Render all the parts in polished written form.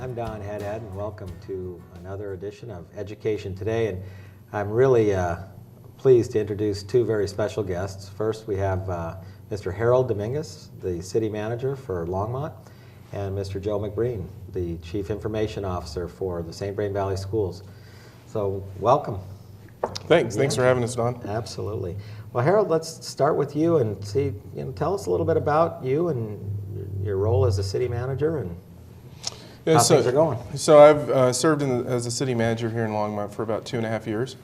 I'm Don Haddad, and welcome to another edition of Education Today. And I'm really pleased to introduce two very special guests. First, we have Mr. Harold Dominguez, the City Manager for Longmont, and Mr. Joe McBreen, the Chief Information Officer for the Vrain Valley Schools. So, welcome. Thanks. Yeah. Thanks for having us, Don. Absolutely. Well, Harold, let's start with you and see. Tell us a little bit about you and your role as a city manager and how things are going. So I've served as a city manager here in Longmont for about 2.5 years,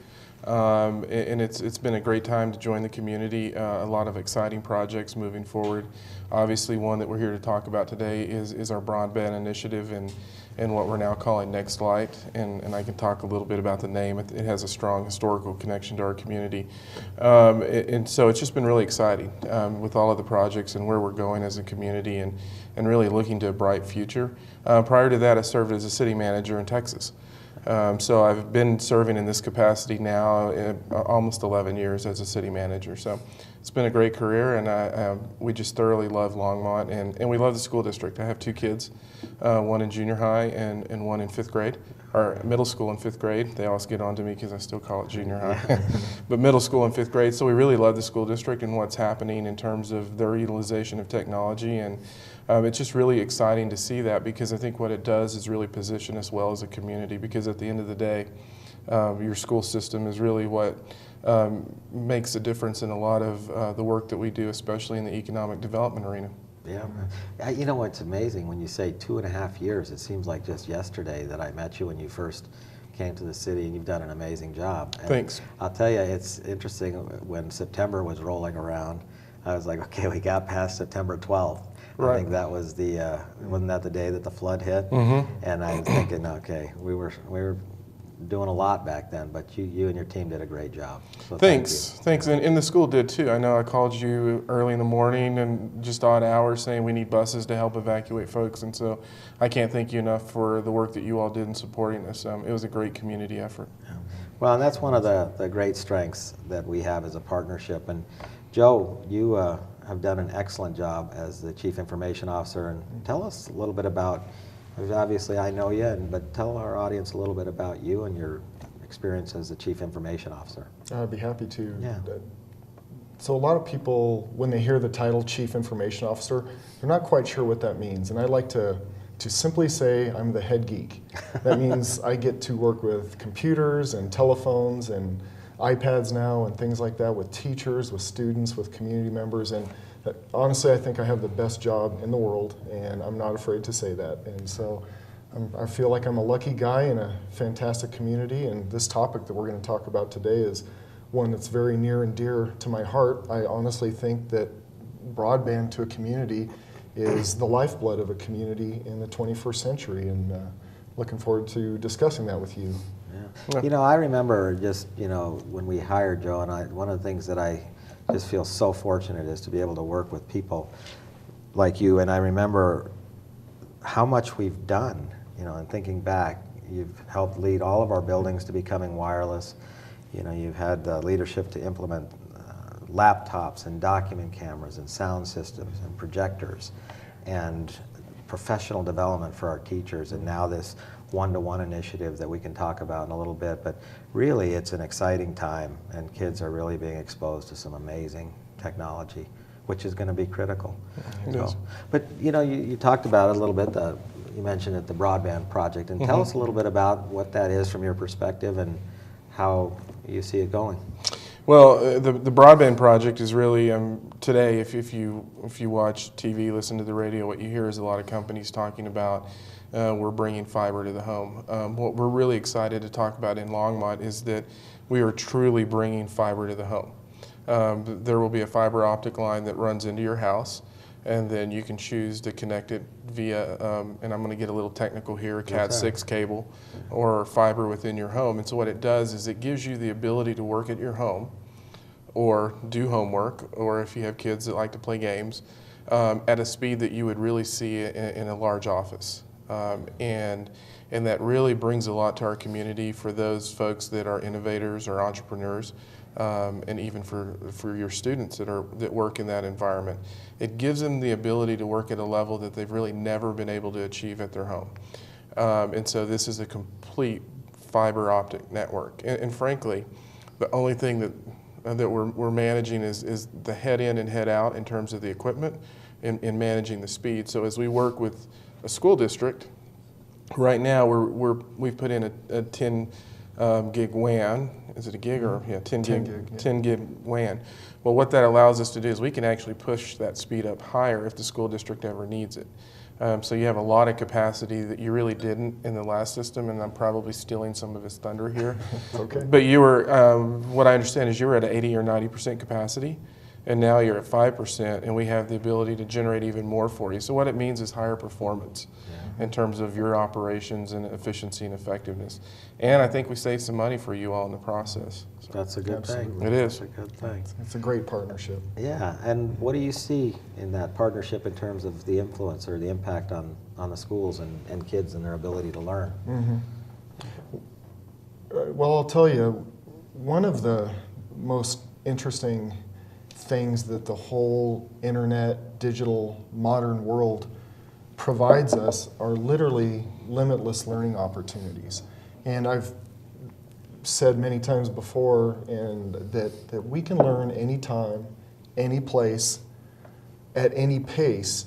and it's been a great time to join the community. A lot of exciting projects moving forward. Obviously, one that we're here to talk about today is our broadband initiative and what we're now calling NextLight, and I can talk a little bit about the name. It has a strong historical connection to our community, and so it's just been really exciting with all of the projects and where we're going as a community and really looking to a bright future. Prior to that, I served as a city manager in Texas. So I've been serving in this capacity now almost 11 years as a city manager. So it's been a great career, and we just thoroughly love Longmont, and we love the school district. I have 2 kids, one in junior high and one in 5th grade, or middle school and 5th grade. They always get on to me because I still call it junior high, but middle school and 5th grade. So we really love the school district and what's happening in terms of their utilization of technology, and it's just really exciting to see that, because I think what it does is really position us well as a community, because at the end of the day, your school system is really what makes a difference in a lot of the work that we do, especially in the economic development arena. Yeah, you know what's amazing, when you say 2.5 years, it seems like just yesterday that I met you when you first came to the city, and you've done an amazing job. And thanks. I'll tell you, it's interesting, when September was rolling around, I was like, okay, we got past September 12th. Right. I think that was wasn't that the day that the flood hit? Mm-hmm. And I was thinking, okay, we were doing a lot back then, but you and your team did a great job. So thanks. And the school did too. I know I called you early in the morning and just odd hours saying we need buses to help evacuate folks, and so I can't thank you enough for the work that you all did in supporting us. It was a great community effort. Yeah. Well, and that's one of the great strengths that we have as a partnership. And Joe, you have done an excellent job as the Chief Information Officer, and tell us a little bit about, obviously I know you, but tell our audience a little bit about you and your experience as the Chief Information Officer. I'd be happy to. Yeah. So a lot of people, when they hear the title Chief Information Officer, they're not quite sure what that means, and I like to simply say I'm the head geek. That means I get to work with computers and telephones and iPads now and things like that, with teachers, with students, with community members, and honestly I think I have the best job in the world, and I'm not afraid to say that. And so I feel like I'm a lucky guy in a fantastic community, and this topic that we're going to talk about today is one that's very near and dear to my heart. I honestly think that broadband to a community is the lifeblood of a community in the 21st century, and looking forward to discussing that with you. Yeah. You know, I remember just, when we hired Joe and I, one of the things that I just feel so fortunate is to be able to work with people like you. And I remember how much we've done, and thinking back, you've helped lead all of our buildings to becoming wireless. You've had the leadership to implement laptops and document cameras and sound systems and projectors and professional development for our teachers, and now this one-to-one initiative that we can talk about in a little bit. But really, it's an exciting time, and kids are really being exposed to some amazing technology, which is going to be critical. Yes. But you talked about it a little bit. You mentioned it, the broadband project, and tell us a little bit about what that is from your perspective and how you see it going. Well, the broadband project is really today. If you watch TV, listen to the radio, what you hear is a lot of companies talking about we're bringing fiber to the home. What we're really excited to talk about in Longmont is that we are truly bringing fiber to the home. There will be a fiber optic line that runs into your house, and then you can choose to connect it via, and I'm going to get a little technical here, a Cat6 cable or fiber within your home. And so what it does is it gives you the ability to work at your home or do homework, or if you have kids that like to play games, at a speed that you would really see in a large office. And that really brings a lot to our community for those folks that are innovators or entrepreneurs, and even for your students that work in that environment. It gives them the ability to work at a level that they've really never been able to achieve at their home. And so this is a complete fiber optic network. And frankly, the only thing that we're managing is the head in and head out in terms of the equipment and managing the speed. So as we work with a school district, right now we've put in a 10 gig WAN. Is it a gig or 10 gig? gig, yeah. 10 gig WAN. Well, what that allows us to do is we can actually push that speed up higher if the school district ever needs it. So you have a lot of capacity that you really didn't in the last system, and I'm probably stealing some of his thunder here. Okay. But you were, what I understand is you were at 80 or 90% capacity, and now you're at 5%, and we have the ability to generate even more for you. So what it means is higher performance in terms of your operations and efficiency and effectiveness. And I think we saved some money for you all in the process. So That's a good thing. Absolutely. it is. That's a good thing. It's a great partnership. Yeah, and what do you see in that partnership in terms of the influence or the impact on the schools and kids and their ability to learn? Well, I'll tell you, one of the most interesting things that the whole internet, digital, modern world provides us are literally limitless learning opportunities. And I've said many times before that we can learn anytime, any place, at any pace,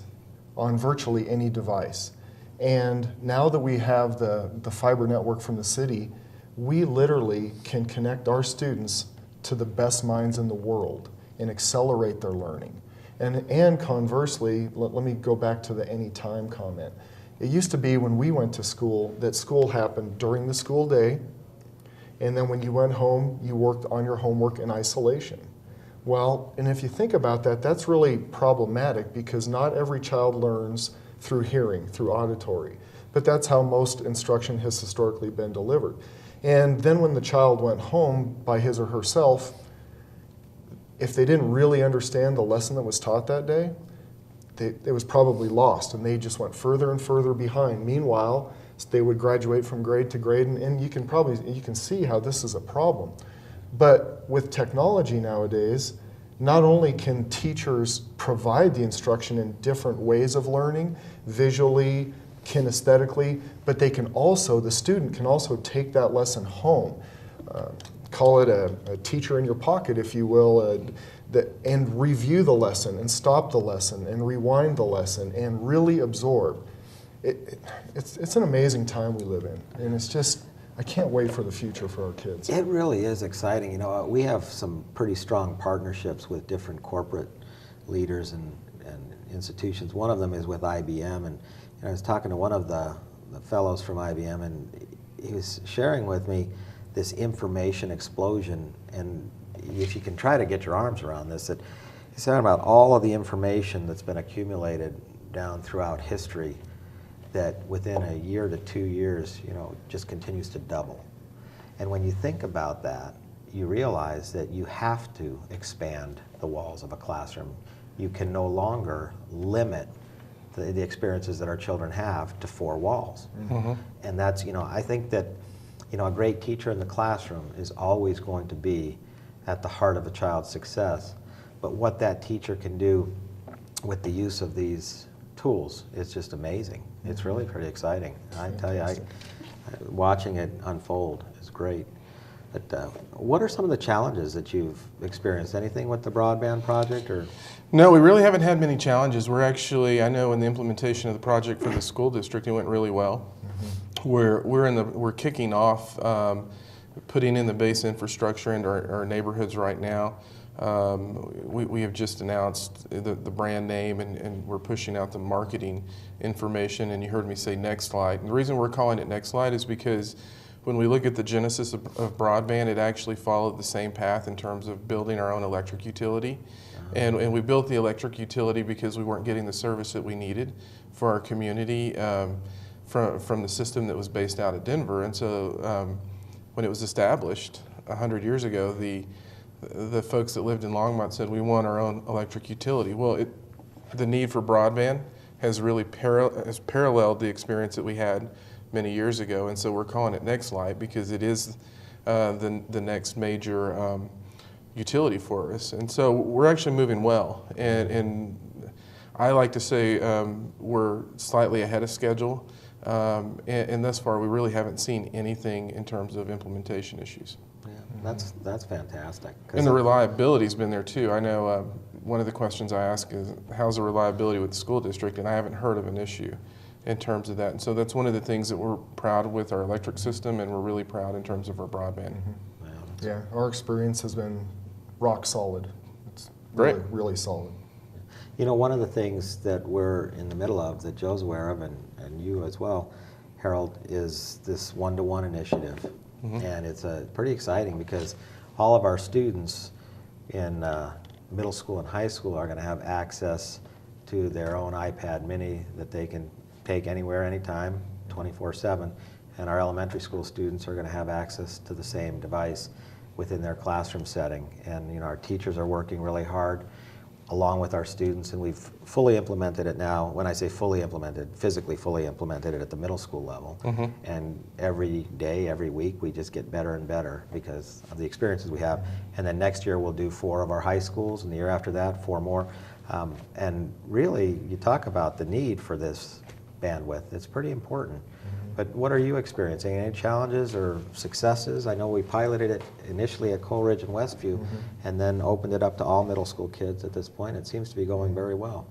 on virtually any device. And now that we have the fiber network from the city, we literally can connect our students to the best minds in the world and accelerate their learning. And conversely, let me go back to the anytime comment. It used to be when we went to school that school happened during the school day, and then when you went home, you worked on your homework in isolation. Well, and if you think about that, that's really problematic because not every child learns through hearing, through auditory. But that's how most instruction has historically been delivered. And then when the child went home by his or herself, if they didn't really understand the lesson that was taught that day, it was probably lost, and they just went further and further behind. Meanwhile, they would graduate from grade to grade, and you can see how this is a problem. But with technology nowadays, not only can teachers provide the instruction in different ways of learning, visually, kinesthetically, but the student can also take that lesson home. Call it a teacher in your pocket, if you will, and review the lesson, and stop the lesson, and rewind the lesson, and really absorb. It's an amazing time we live in, and it's just, I can't wait for the future for our kids. It really is exciting. You know, we have some pretty strong partnerships with different corporate leaders and institutions. One of them is with IBM, and I was talking to one of the fellows from IBM, and he was sharing with me this information explosion, and if you can try to get your arms around this, he's talking about all of the information that's been accumulated down throughout history that within a year to 2 years, just continues to double. And when you think about that, you realize that you have to expand the walls of a classroom. You can no longer limit the experiences that our children have to 4 walls. Mm-hmm. And that's, I think that a great teacher in the classroom is always going to be at the heart of a child's success. But what that teacher can do with the use of these tools is just amazing. It's really pretty exciting. I tell you, watching it unfold is great. But what are some of the challenges that you've experienced? Anything with the broadband project, or? No, we really haven't had many challenges. We're actually, I know in the implementation of the project for the school district, it went really well. We're kicking off putting in the base infrastructure into our neighborhoods right now. We have just announced the brand name, and we're pushing out the marketing information, and you heard me say NextLight. And the reason we're calling it NextLight is because when we look at the genesis of broadband, it actually followed the same path in terms of building our own electric utility. And we built the electric utility because we weren't getting the service that we needed for our community from the system that was based out of Denver. And so when it was established 100 years ago, the folks that lived in Longmont said, we want our own electric utility. Well, the need for broadband has really paralleled the experience that we had many years ago, and so we're calling it NextLight because it is the next major utility for us. And so we're actually moving well, and I like to say we're slightly ahead of schedule. And thus far, we really haven't seen anything in terms of implementation issues. Yeah, that's fantastic. And the reliability's been there too. I know one of the questions I ask is, how's the reliability with the school district? And I haven't heard of an issue in terms of that. And so that's one of the things that we're proud with our electric system, and we're really proud in terms of our broadband. Yeah, our experience has been rock solid. It's Great. really solid. You know, one of the things that we're in the middle of, that Joe's aware of, and you as well, Harold, is this one-to-one initiative. And it's pretty exciting because all of our students in middle school and high school are going to have access to their own iPad mini that they can take anywhere, anytime, 24/7. And our elementary school students are going to have access to the same device within their classroom setting. And you know, our teachers are working really hard along with our students, and we've fully implemented it now. When I say fully implemented, physically fully implemented it at the middle school level. And every day, every week, we just get better and better because of the experiences we have. And then next year we'll do 4 of our high schools, and the year after that, 4 more. And really, you talk about the need for this bandwidth. It's pretty important. But what are you experiencing? Any challenges or successes? I know we piloted it initially at Coleridge and Westview, and then opened it up to all middle school kids at this point. It seems to be going very well.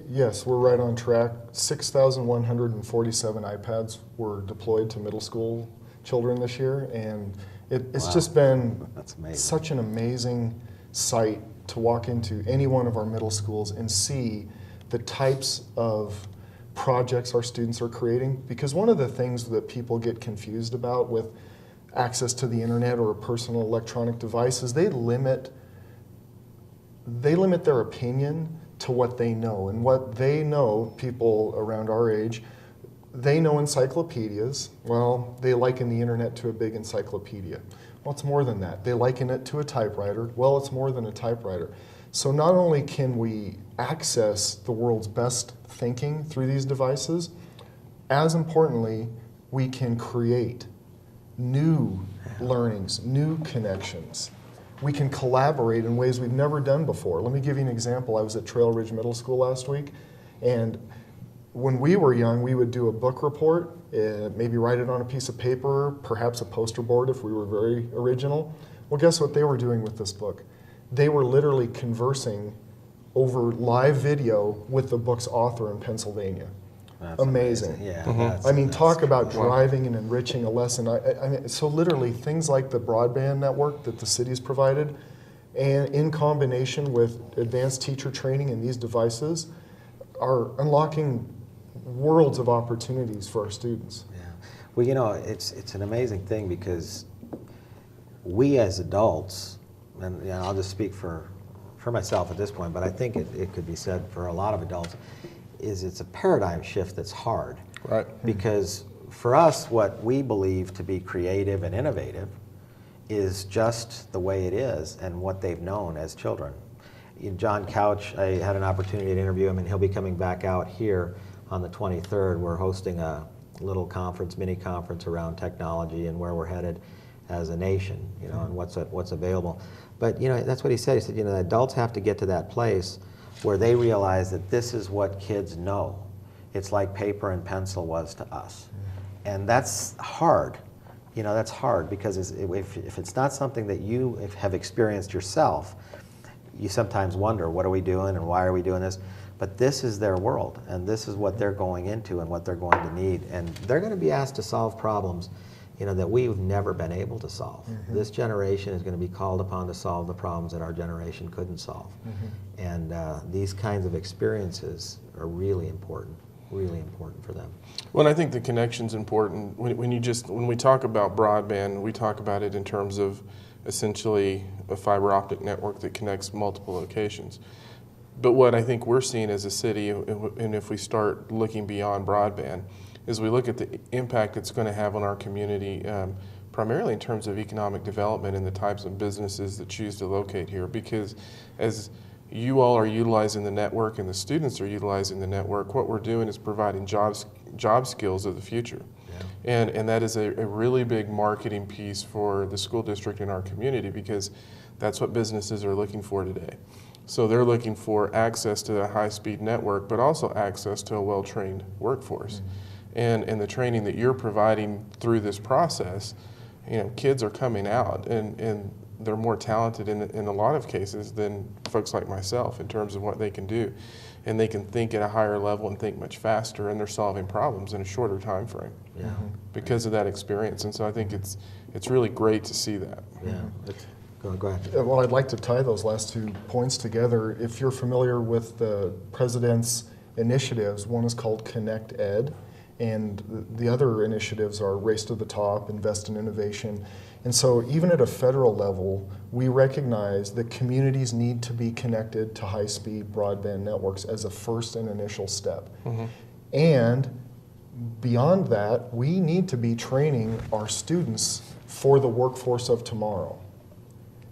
Yes, we're right on track. 6,147 iPads were deployed to middle school children this year, and it's just been such an amazing sight to walk into any one of our middle schools and see the types of projects our students are creating. Because one of the things that people get confused about with access to the internet or a personal electronic device is they limit their opinion to what they know. And what they know, people around our age, they know encyclopedias. Well, they liken the internet to a big encyclopedia. Well, it's more than that. They liken it to a typewriter. Well, it's more than a typewriter. So not only can we access the world's best thinking through these devices, as importantly, we can create new learnings, new connections. We can collaborate in ways we've never done before. Let me give you an example. I was at Trail Ridge Middle School last week, and when we were young, we would do a book report, maybe write it on a piece of paper, perhaps a poster board if we were very original. Well, guess what they were doing with this book? They were literally conversing over live video with the book's author in Pennsylvania. That's amazing. Yeah, I mean, talk about driving and enriching a lesson. I mean, so literally things like the broadband network that the city's provided, and in combination with advanced teacher training in these devices, are unlocking worlds of opportunities for our students. Yeah. Well, you know, it's an amazing thing because we as adults, and you know, I'll just speak for myself at this point, but I think it could be said for a lot of adults, it's a paradigm shift that's hard. Right. Because for us, what we believe to be creative and innovative is just the way it is and what they've known as children. John Couch, I had an opportunity to interview him, and he'll be coming back out here on the 23rd. We're hosting a little conference, mini conference around technology and where we're headed as a nation, you know, and what's available. But you know, that's what he said. He said, you know, the adults have to get to that place where they realize that this is what kids know. It's like paper and pencil was to us. And that's hard. You know, that's hard because if it's not something that you have experienced yourself, you sometimes wonder, what are we doing and why are we doing this? But this is their world, and this is what they're going into and what they're going to need. And they're going to be asked to solve problems, you know, that we've never been able to solve. This generation is going to be called upon to solve the problems that our generation couldn't solve. And these kinds of experiences are really important for them. Well, and I think the connection's important. When we talk about broadband, we talk about it in terms of essentially a fiber optic network that connects multiple locations. But what I think we're seeing as a city, and if we start looking beyond broadband, is we look at the impact it's going to have on our community, primarily in terms of economic development and the types of businesses that choose to locate here. Because as you all are utilizing the network and the students are utilizing the network, what we're doing is providing job skills of the future. Yeah. And that is a really big marketing piece for the school district and our community, because that's what businesses are looking for today. So they're looking for access to a high-speed network, but also access to a well-trained workforce. and the training that you're providing through this process, you know, kids are coming out and they're more talented in a lot of cases than folks like myself in terms of what they can do. And they can think at a higher level and think much faster, and they're solving problems in a shorter time frame because of that experience. And so I think it's really great to see that. Yeah. Go ahead. Well, I'd like to tie those last 2 points together. If you're familiar with the President's initiatives, one is called Connect Ed, and the other initiatives are Race to the Top, Invest in Innovation. And so even at a federal level, we recognize that communities need to be connected to high-speed broadband networks as a first and initial step. And beyond that, we need to be training our students for the workforce of tomorrow.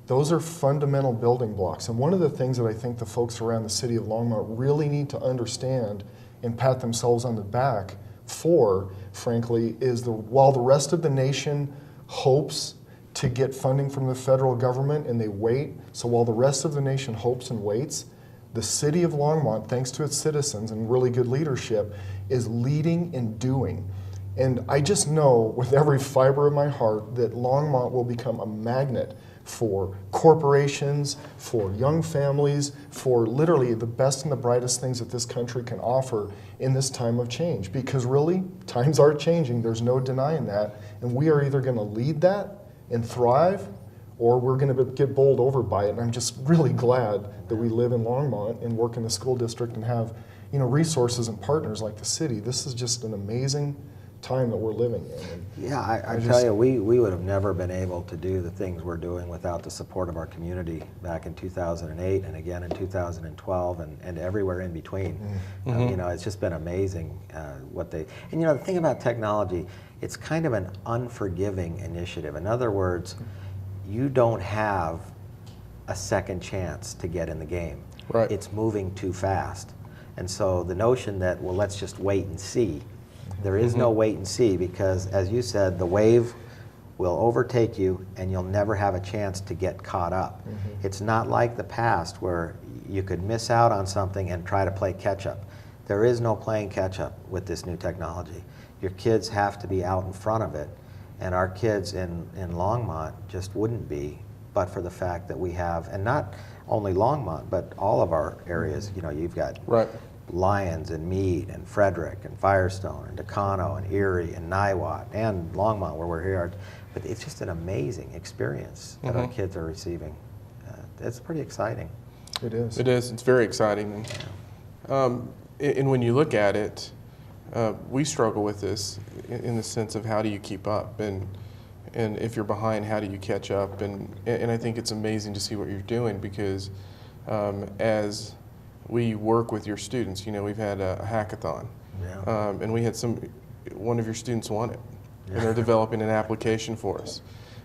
Those are fundamental building blocks. And one of the things that I think the folks around the city of Longmont really need to understand and pat themselves on the back for, frankly, is while the rest of the nation hopes to get funding from the federal government and they wait, so while the rest of the nation hopes and waits, the city of Longmont, thanks to its citizens and really good leadership, is leading and doing. And I just know with every fiber of my heart that Longmont will become a magnet for corporations, for young families, for literally the best and the brightest things that this country can offer in this time of change. Because really, times are changing, there's no denying that, and we are either going to lead that and thrive, or we're going to get bowled over by it. And I'm just really glad that we live in Longmont and work in the school district and have, you know, resources and partners like the city. This is just an amazing time that we're living in. And yeah, I tell you, we would have never been able to do the things we're doing without the support of our community back in 2008 and again in 2012 and everywhere in between. You know, it's just been amazing what they, and you know, the thing about technology, it's kind of an unforgiving initiative. In other words, you don't have a second chance to get in the game. Right. It's moving too fast. And so the notion that, well, let's just wait and see, there is no wait and see, because as you said, the wave will overtake you and you'll never have a chance to get caught up. It's not like the past where you could miss out on something and try to play catch up. There is no playing catch up with this new technology. Your kids have to be out in front of it, and our kids in Longmont just wouldn't be, but for the fact that we have, and not only Longmont, but all of our areas. You know, you've got Lyons and Meade and Frederick and Firestone and Decano and Erie and Niwot and Longmont where we're here. But it's just an amazing experience that our kids are receiving. It's pretty exciting. It is. It is. It's very exciting. And when you look at it, we struggle with this in the sense of how do you keep up, and if you're behind, how do you catch up? And I think it's amazing to see what you're doing, because as we work with your students, you know, we've had a hackathon, and we had one of your students won it, and they're developing an application for us.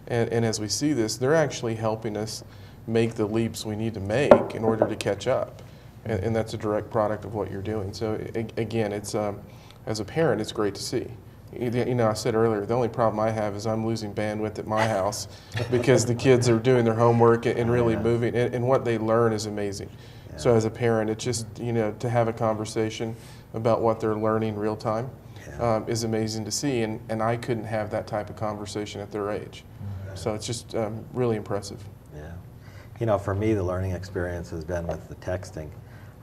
And as we see this, they're actually helping us make the leaps we need to make in order to catch up. And that's a direct product of what you're doing. So again, it's as a parent, it's great to see. You know, I said earlier, the only problem I have is I'm losing bandwidth at my house because the kids are doing their homework and really moving, and what they learn is amazing. So as a parent, it's just, you know, to have a conversation about what they're learning real time is amazing to see, and I couldn't have that type of conversation at their age. So it's just really impressive. Yeah. You know, for me, the learning experience has been with the texting.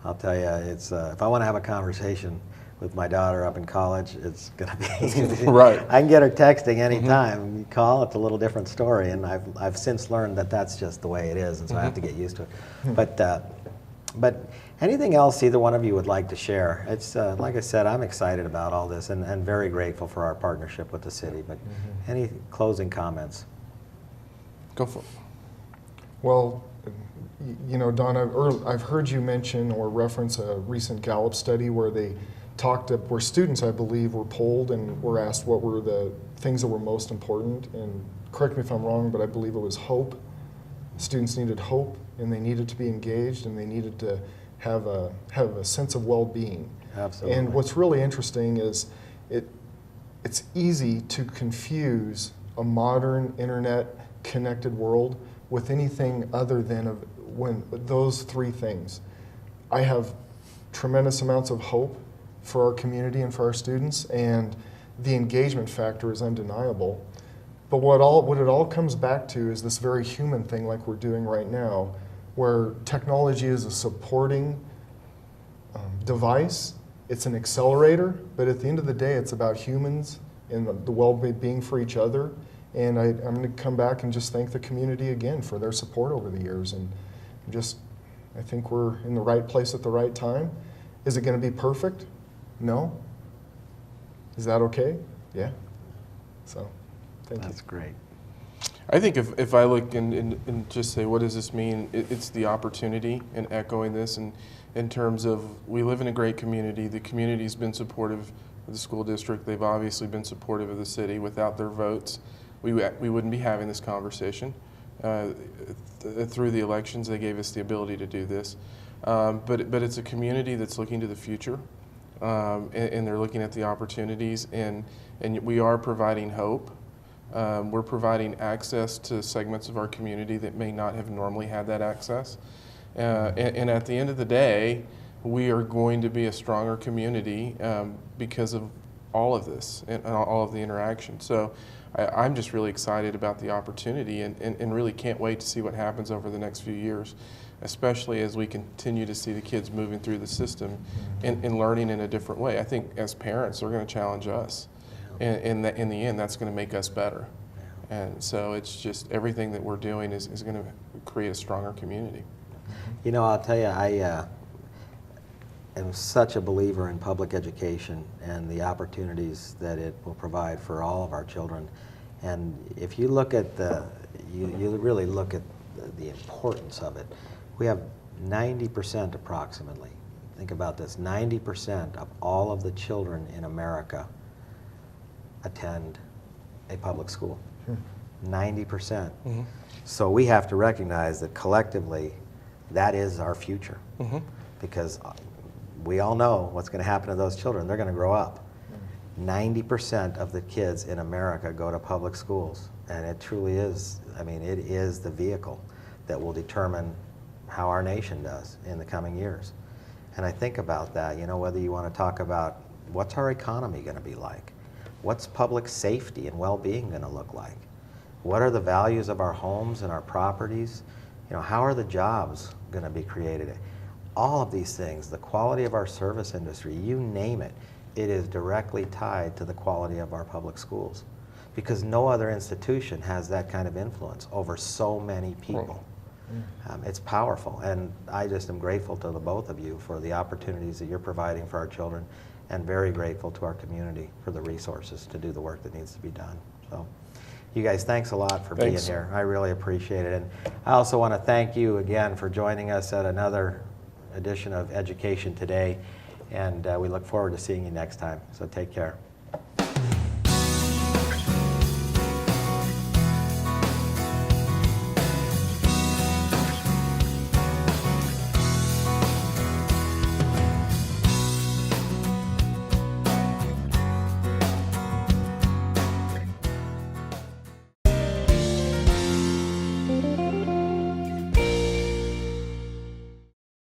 I'll tell you, it's if I want to have a conversation with my daughter up in college, it's going to be right. I can get her texting anytime. You call, it's a little different story, and I've since learned that that's just the way it is, and so I have to get used to it. But anything else either one of you would like to share? It's like I said, I'm excited about all this and very grateful for our partnership with the city. But any closing comments? Go for it. Well, you know, Don, I've heard you mention or reference a recent Gallup study where they where students, I believe, were polled and were asked what were the things that were most important. And correct me if I'm wrong, but I believe it was hope. Students needed hope, and they needed to be engaged, and they needed to have a sense of well-being. Absolutely. And what's really interesting is it's easy to confuse a modern internet-connected world with anything other than those three things. I have tremendous amounts of hope for our community and for our students, and the engagement factor is undeniable. But what it all comes back to is this very human thing like we're doing right now, where technology is a supporting device, it's an accelerator, but at the end of the day, it's about humans and the well-being for each other. And I'm going to come back and just thank the community again for their support over the years. And I think we're in the right place at the right time. Is it going to be perfect? No. Is that okay? Yeah. So, thank you. That's great. I think if I look and just say, what does this mean? It's the opportunity, and echoing this in terms of, we live in a great community. The community's been supportive of the school district. They've obviously been supportive of the city. Without their votes, we wouldn't be having this conversation. Through the elections, they gave us the ability to do this. But it's a community that's looking to the future, and they're looking at the opportunities, and we are providing hope. We're providing access to segments of our community that may not have normally had that access. And at the end of the day, we are going to be a stronger community because of all of this and all of the interaction. So I'm just really excited about the opportunity, and really can't wait to see what happens over the next few years, especially as we continue to see the kids moving through the system and learning in a different way. I think as parents, they're going to challenge us. And in the end, that's going to make us better. And so it's just everything that we're doing is going to create a stronger community. You know, I'll tell you, I am such a believer in public education and the opportunities that it will provide for all of our children. And if you look at you really look at the importance of it, we have 90% approximately, think about this, 90% of all of the children in America attend a public school. 90%. Mm-hmm. So we have to recognize that collectively, that is our future. Mm-hmm. Because we all know what's going to happen to those children. They're going to grow up. 90% of the kids in America go to public schools. And it truly is, I mean, it is the vehicle that will determine how our nation does in the coming years. And I think about that, you know, whether you want to talk about what's our economy going to be like? What's public safety and well-being going to look like? What are the values of our homes and our properties? You know, how are the jobs going to be created? All of these things, the quality of our service industry, you name it, it is directly tied to the quality of our public schools. Because no other institution has that kind of influence over so many people. It's powerful, and I just am grateful to the both of you for the opportunities that you're providing for our children, and very grateful to our community for the resources to do the work that needs to be done. So, you guys, thanks a lot for being here. I really appreciate it. And I also want to thank you again for joining us at another edition of Education Today, and we look forward to seeing you next time. So take care.